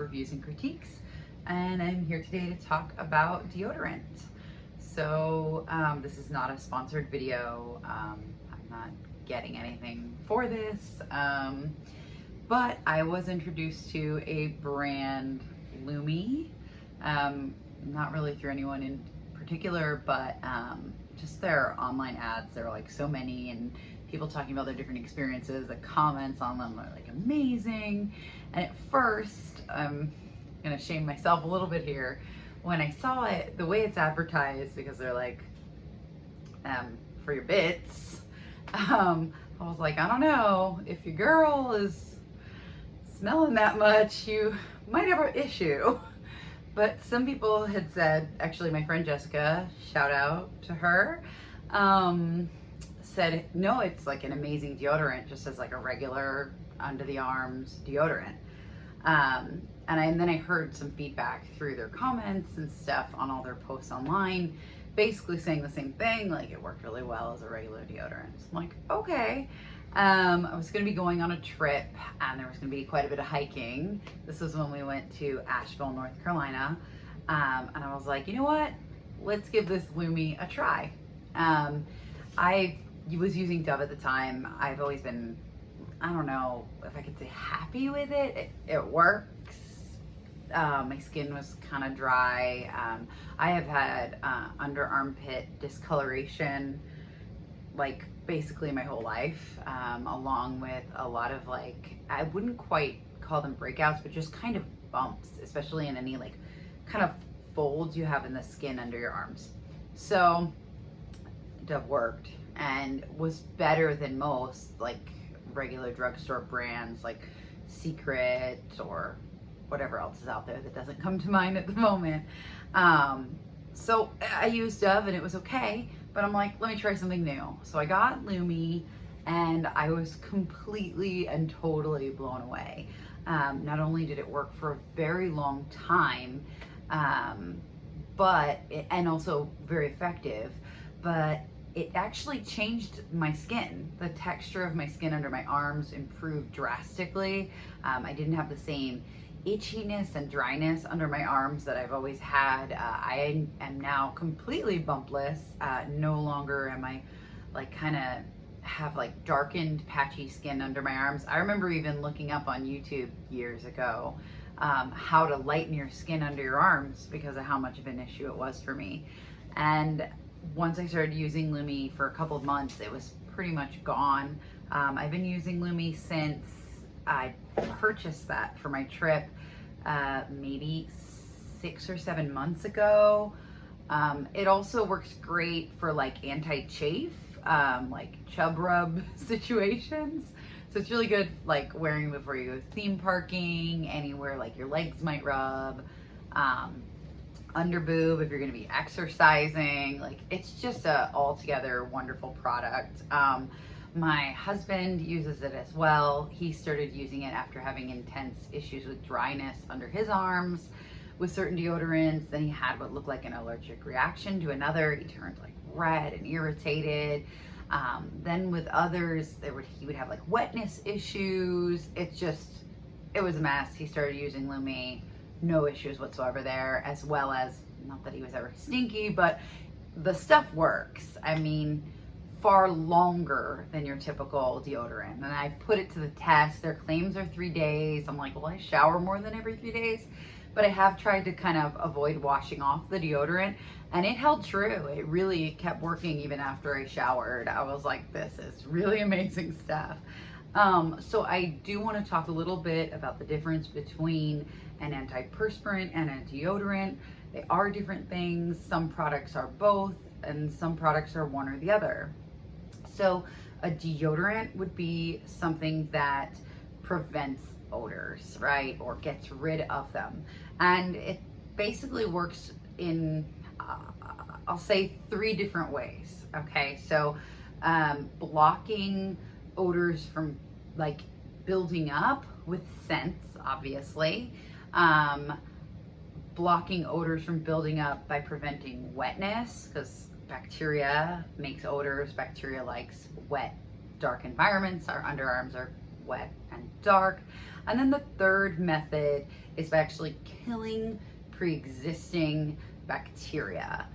reviews and critiques, and I'm here today to talk about deodorant. So this is not a sponsored video. I'm not getting anything for this, but I was introduced to a brand, Lume, not really through anyone in particular, but just their online ads. There are like so many, and people talking about their different experiences. The comments on them are like amazing. And at first, I'm gonna shame myself a little bit here. When I saw it, the way it's advertised, because they're like, for your bits, I was like, I don't know, if your girl is smelling that much, you might have an issue. But some people had said, actually my friend Jessica, shout out to her, said, no, it's like an amazing deodorant, just as like a regular under the arms deodorant. And then I heard some feedback through their comments and stuff on all their posts online, basically saying the same thing, like it worked really well as a regular deodorant. So I'm like, okay. I was gonna be going on a trip, and there was gonna be quite a bit of hiking. This was when we went to Asheville, North Carolina. And I was like, you know what? Let's give this Lume a try. I was using Dove at the time. I've always been, I don't know if I could say happy with it. It works. My skin was kind of dry. I have had under armpit discoloration like basically my whole life, along with a lot of like, I wouldn't quite call them breakouts, but just kind of bumps, especially in any like kind of folds you have in the skin under your arms. So Dove worked and was better than most like regular drugstore brands like Secret or whatever else is out there that doesn't come to mind at the moment. So I used Dove and it was okay, but I'm like, let me try something new. So I got Lume and I was completely and totally blown away. Not only did it work for a very long time, and also very effective, but it actually changed my skin. The texture of my skin under my arms improved drastically. I didn't have the same itchiness and dryness under my arms that I've always had. I am now completely bumpless. No longer am I like kind of have like darkened patchy skin under my arms. I remember even looking up on YouTube years ago how to lighten your skin under your arms because of how much of an issue it was for me. And once I started using Lume for a couple of months, it was pretty much gone. I've been using Lume since I purchased that for my trip, maybe 6 or 7 months ago. It also works great for like anti-chafe, like chub rub situations. So it's really good like wearing before you go theme parking, anywhere like your legs might rub, under boob if you're gonna be exercising. Like it's just a altogether wonderful product. My husband uses it as well. He started using it after having intense issues with dryness under his arms with certain deodorants. Then he had what looked like an allergic reaction to another. He turned like red and irritated. Then with others, he would have like wetness issues. It was a mess. He started using Lume, no issues whatsoever there, as well as, not that he was ever stinky, but the stuff works. I mean, far longer than your typical deodorant. And I put it to the test. Their claims are 3 days. I'm like, well, I shower more than every 3 days, but I have tried to kind of avoid washing off the deodorant, and it held true. It really kept working even after I showered. I was like, this is really amazing stuff. So I do want to talk a little bit about the difference between an antiperspirant and a deodorant. They are different things. Some products are both, and some products are one or the other. So a deodorant would be something that prevents odors, right? Or gets rid of them. And it basically works in, I'll say 3 different ways. Okay, so blocking odors from like building up with scents, obviously. Blocking odors from building up by preventing wetness, because bacteria makes odors. Bacteria likes wet, dark environments. Our underarms are wet and dark. And then the third method is by actually killing pre-existing bacteria,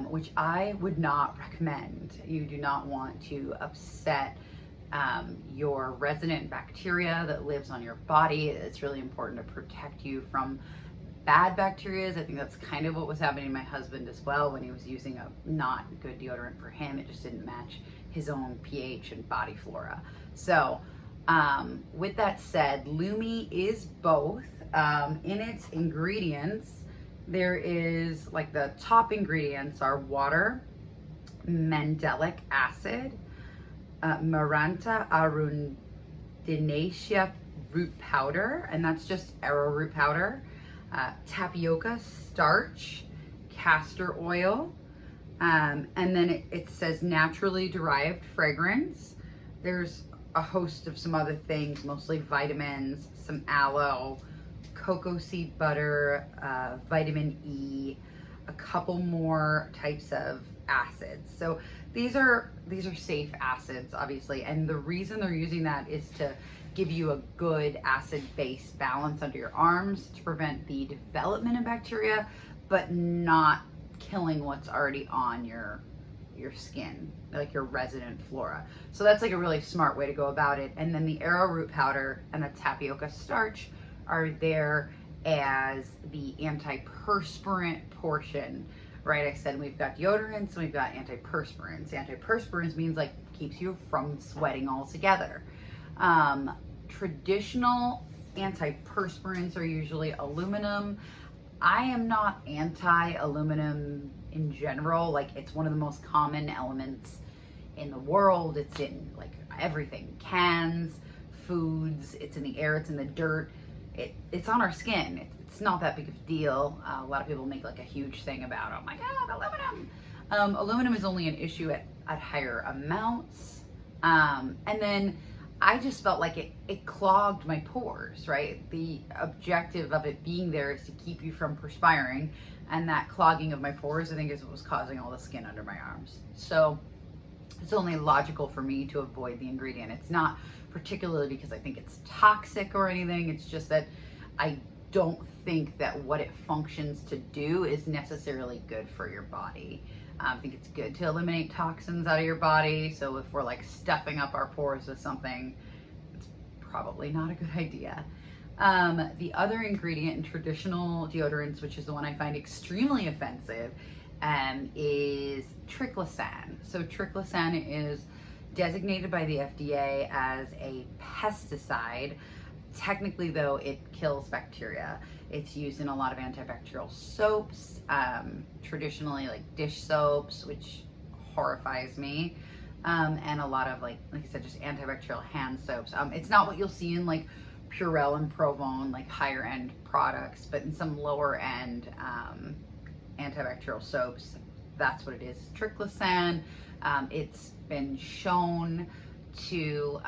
which I would not recommend. You do not want to upset your resident bacteria that lives on your body. It's really important to protect you from bad bacteria. I think that's kind of what was happening to my husband as well when he was using a not good deodorant for him. It just didn't match his own pH and body flora. So with that said, Lume is both. In its ingredients, there is, like, the top ingredients are water, mandelic acid, Maranta arundinacea root powder, and that's just arrowroot powder, tapioca starch, castor oil, and then it says naturally derived fragrance. There's a host of some other things, mostly vitamins, some aloe, cocoa seed butter, vitamin E, a couple more types of acids. So these are safe acids, obviously, and the reason they're using that is to give you a good acid-base balance under your arms to prevent the development of bacteria, but not killing what's already on your skin, like your resident flora. So that's like a really smart way to go about it. And then the arrowroot powder and the tapioca starch are there as the antiperspirant portion, right? I said we've got deodorants and we've got antiperspirants. Antiperspirants means like keeps you from sweating altogether. Traditional antiperspirants are usually aluminum. I am not anti-aluminum in general. Like, it's one of the most common elements in the world. It's in like everything, cans, foods, it's in the air, it's in the dirt. It's on our skin. It's not that big of a deal. A lot of people make like a huge thing about, oh my God, aluminum. Aluminum is only an issue at higher amounts. And then I just felt like it clogged my pores, right? The objective of it being there is to keep you from perspiring, and that clogging of my pores, I think, is what was causing all the skin under my arms. So it's only logical for me to avoid the ingredient. It's not particularly because I think it's toxic or anything. It's just that I don't think that what it functions to do is necessarily good for your body. I think it's good to eliminate toxins out of your body. So if we're like stuffing up our pores with something, it's probably not a good idea. The other ingredient in traditional deodorants, which is the one I find extremely offensive, is triclosan. So triclosan is designated by the FDA as a pesticide. Technically, though, it kills bacteria. It's used in a lot of antibacterial soaps, traditionally like dish soaps, which horrifies me, and a lot of like I said, just antibacterial hand soaps. It's not what you'll see in like Purell and Provone, like higher end products, but in some lower end antibacterial soaps, that's what it is. Triclosan. It's been shown to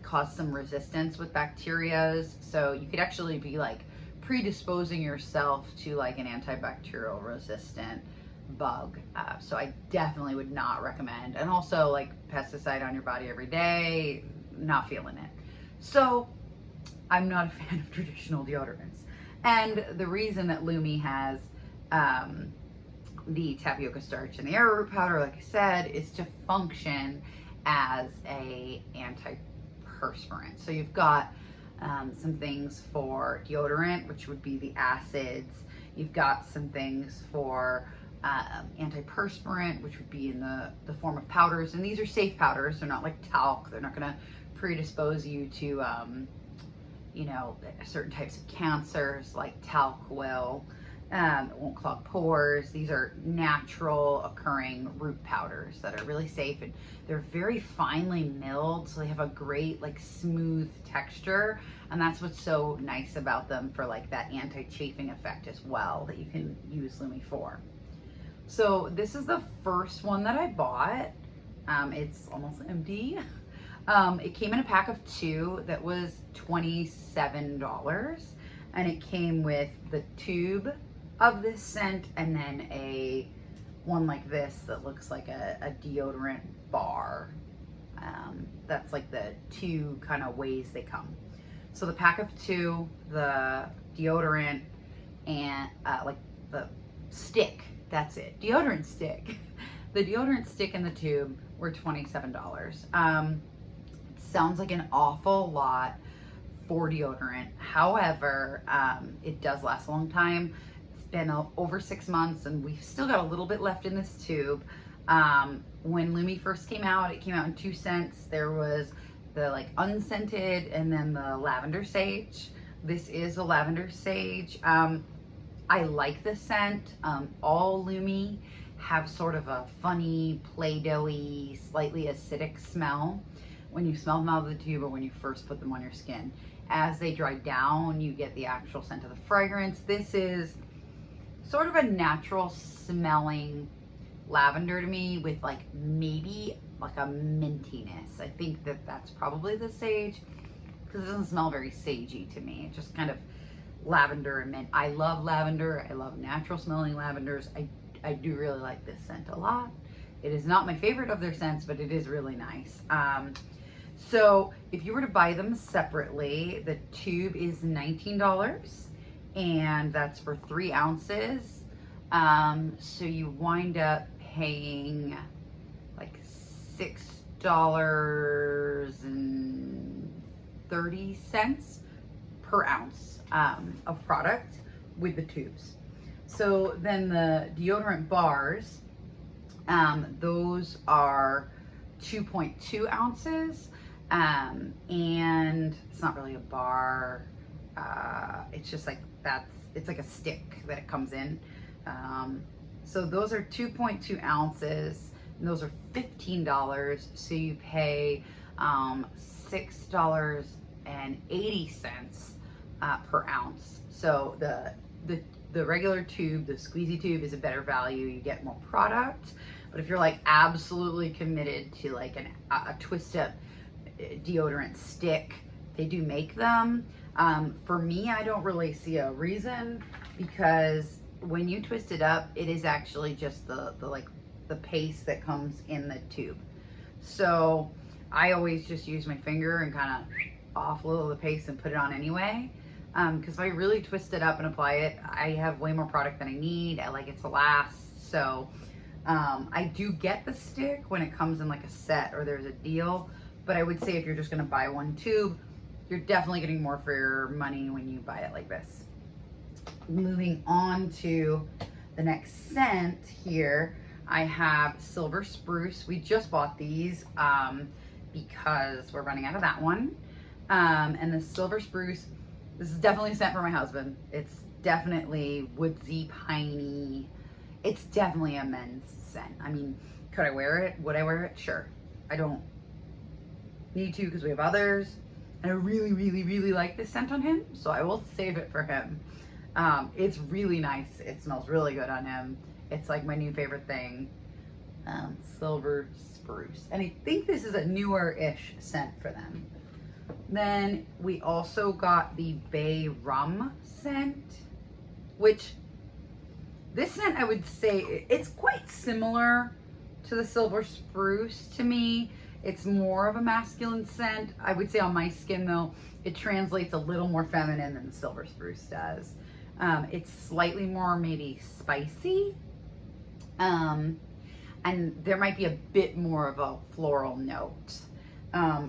cause some resistance with bacteria, so you could actually be like predisposing yourself to like an antibacterial resistant bug. So I definitely would not recommend. And also, like, pesticide on your body every day, not feeling it. So I'm not a fan of traditional deodorants. And the reason that Lume has the tapioca starch and the arrowroot powder, like I said, is to function as a antiperspirant. So you've got some things for deodorant, which would be the acids. You've got some things for antiperspirant, which would be in the form of powders. And these are safe powders. They're not like talc. They're not going to predispose you to, you know, certain types of cancers like talc will. It won't clog pores. These are natural occurring root powders that are really safe, and they're very finely milled, so they have a great like smooth texture, and that's what's so nice about them for like that anti-chafing effect as well that you can use Lume for. So this is the first one that I bought. It's almost empty. It came in a pack of 2 that was $27, and it came with the tube of this scent and then one like this that looks like a deodorant bar. That's like the two kind of ways they come. So the pack of two, the deodorant, and like the stick, that's it, deodorant stick. The deodorant stick in the tube were $27. It sounds like an awful lot for deodorant. However, it does last a long time. It's been over 6 months and we've still got a little bit left in this tube. When Lume first came out, it came out in 2 scents. There was the like unscented and then the lavender sage. This is a lavender sage. I like the scent. All Lume have sort of a funny, Play-Doh-y, slightly acidic smell when you smell them out of the tube or when you first put them on your skin. As they dry down, you get the actual scent of the fragrance. This is sort of a natural smelling lavender to me with like maybe like a mintiness. I think that that's probably the sage because it doesn't smell very sagey to me. It's just kind of lavender and mint. I love lavender. I love natural smelling lavenders. I do really like this scent a lot. It is not my favorite of their scents, but it is really nice. So if you were to buy them separately, the tube is $19 and that's for 3 ounces. So you wind up paying like $6.30 per ounce of product with the tubes. So then the deodorant bars, those are 2.2 ounces. And it's not really a bar. It's just like it's like a stick that it comes in. So those are 2.2 ounces and those are $15. So you pay $6.80 per ounce. So the regular tube, the squeezy tube, is a better value. You get more product. But if you're like absolutely committed to like a twist up deodorant stick, they do make them. For me, I don't really see a reason because when you twist it up, it is actually just the paste that comes in the tube. So I always just use my finger and kind of offload the paste and put it on anyway. Because if I really twist it up and apply it, I have way more product than I need. I like it to last. So I do get the stick when it comes in like a set or there's a deal. But I would say if you're just gonna buy one tube, you're definitely getting more for your money when you buy it like this. Moving on to the next scent here, I have Silver Spruce. We just bought these because we're running out of that one. And the Silver Spruce, this is definitely a scent for my husband. It's definitely woodsy, piney. It's definitely a men's scent. I mean, could I wear it? Would I wear it? Sure. I don't need to because we have others. And I really, really, really like this scent on him, so I will save it for him. It's really nice. It smells really good on him. It's like my new favorite thing. Silver Spruce. And I think this is a newer-ish scent for them. Then we also got the Bay Rum scent, which this scent I would say it's quite similar to the Silver Spruce to me. It's more of a masculine scent. I would say on my skin though, it translates a little more feminine than the Silver Spruce does. It's slightly more maybe spicy. And there might be a bit more of a floral note.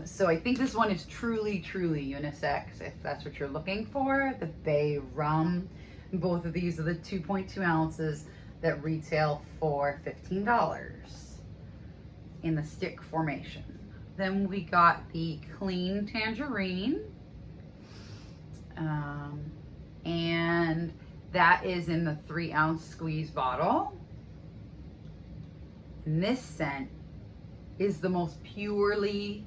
So I think this one is truly, truly unisex if that's what you're looking for. The Bay Rum. Both of these are the 2.2 ounces that retail for $15 in the stick formation. Then we got the Clean Tangerine. And that is in the 3-ounce squeeze bottle. And this scent is the most purely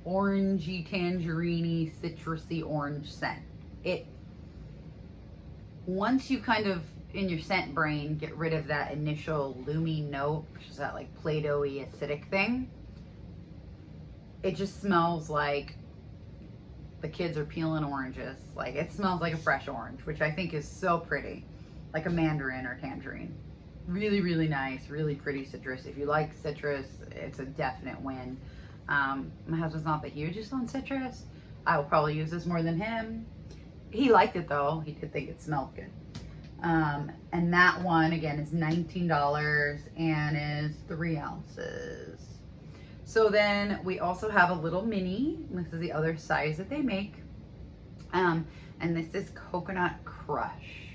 orangey, tangerine-y, citrusy orange scent. Once you kind of, in your scent brain, get rid of that initial Lume note, which is that like Play-Doh-y acidic thing, it just smells like the kids are peeling oranges. Like it smells like a fresh orange, which I think is so pretty, like a mandarin or tangerine. Really, really nice, really pretty citrus. If you like citrus, it's a definite win. My husband's not the hugest on citrus. I will probably use this more than him. He liked it though. He did think it smelled good. And that one again is $19 and is 3 ounces. So then we also have a little mini. This is the other size that they make. And this is Coconut Crush.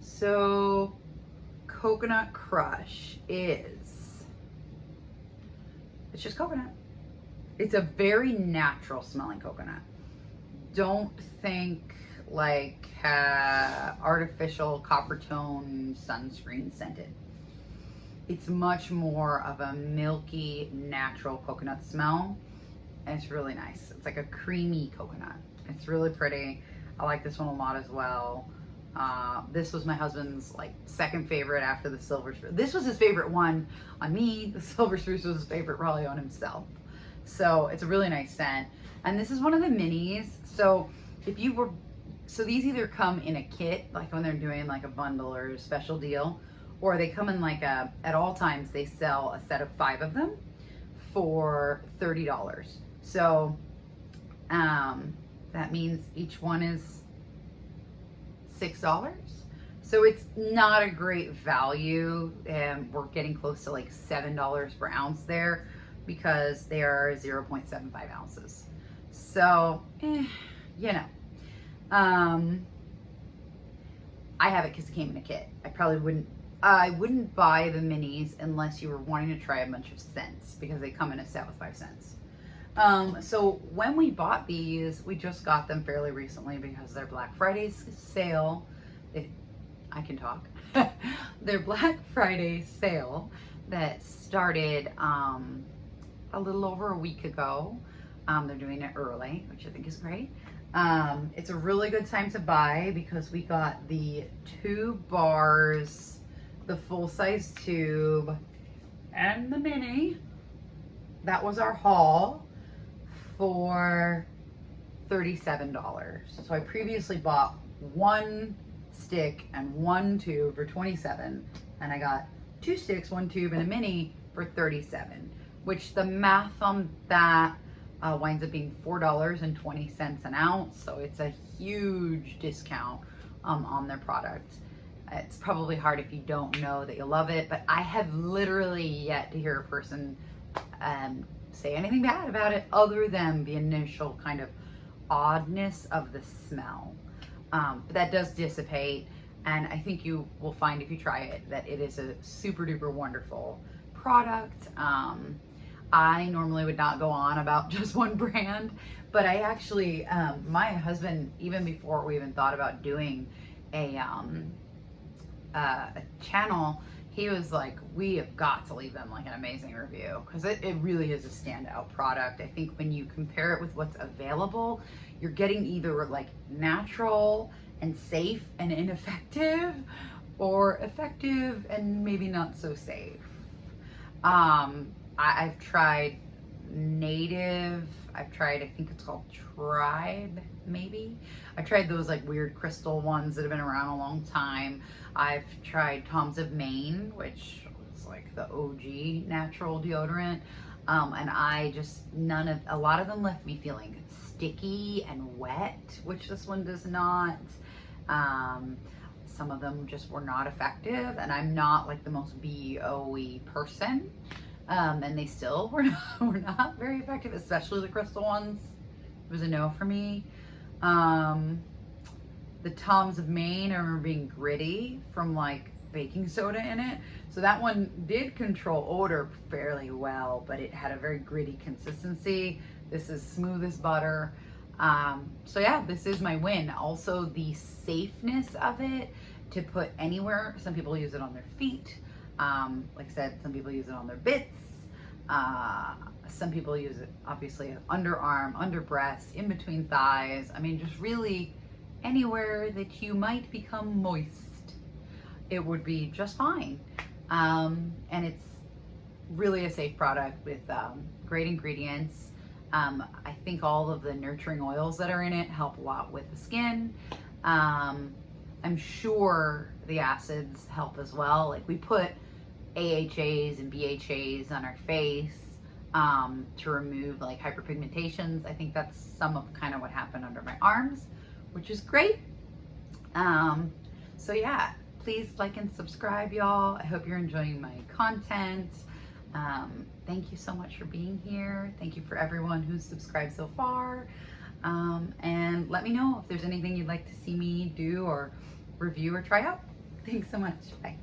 So Coconut Crush is, it's just coconut. It's a very natural smelling coconut. Don't think like artificial copper tone sunscreen scented. It's much more of a milky, natural coconut smell. And it's really nice. It's like a creamy coconut. It's really pretty. I like this one a lot as well. This was my husband's like second favorite after the Silver Spruce. This was his favorite one on me. The Silver Spruce was his favorite probably on himself. So it's a really nice scent. And this is one of the minis. So if you were, so these either come in a kit, like when they're doing like a bundle or a special deal, or they come in like a, at all times they sell a set of 5 of them for $30. So that means each one is $6. So it's not a great value. We're getting close to like $7 per ounce there because they are 0.75 ounces. So, you know, I have it because it came in a kit. I wouldn't buy the minis unless you were wanting to try a bunch of scents because they come in a set with 5 cents. So when we bought these, we just got them fairly recently because their Black Friday sale, I can talk, their Black Friday sale that started a little over a week ago. They're doing it early, which I think is great. It's a really good time to buy because we got the 2 bars, the full-size tube, and the mini. That was our haul for $37. So I previously bought 1 stick and 1 tube for $27, and I got 2 sticks, 1 tube, and a mini for $37, which the math on that winds up being $4.20 an ounce. So it's a huge discount on their product. It's probably hard if you don't know that you love it, but I have literally yet to hear a person say anything bad about it other than the initial kind of oddness of the smell. But that does dissipate, and I think you will find if you try it that it is a super duper wonderful product. I normally would not go on about just one brand, but I actually, my husband, even before we even thought about doing a channel, he was like, we have got to leave them like an amazing review because it really is a standout product. I think when you compare it with what's available, you're getting either like natural and safe and ineffective, or effective and maybe not so safe. I've tried Native. I've tried, I think it's called Tribe, maybe. I tried those like weird crystal ones that have been around a long time. I've tried Tom's of Maine, which was like the OG natural deodorant. And I just, a lot of them left me feeling sticky and wet, which this one does not. Some of them just were not effective, and I'm not like the most BOE person. And they still were not very effective, especially the crystal ones. It was a no for me. The Tom's of Maine, I remember being gritty from like baking soda in it. So that one did control odor fairly well, but it had a very gritty consistency. This is smooth as butter. So yeah, this is my win. Also the safeness of it to put anywhere. Some people use it on their feet. Like I said, some people use it on their bits. Some people use it obviously underarm, under breast, in between thighs. I mean, just really anywhere that you might become moist, it would be just fine. And it's really a safe product with great ingredients. I think all of the nurturing oils that are in it help a lot with the skin. I'm sure the acids help as well. Like we put AHAs and BHAs on our face to remove like hyperpigmentations. I think that's some of kind of what happened under my arms, which is great. So yeah, please like and subscribe, y'all. I hope you're enjoying my content. Thank you so much for being here. Thank you for everyone who's subscribed so far. And let me know if there's anything you'd like to see me do or review or try out. Thanks so much. Bye.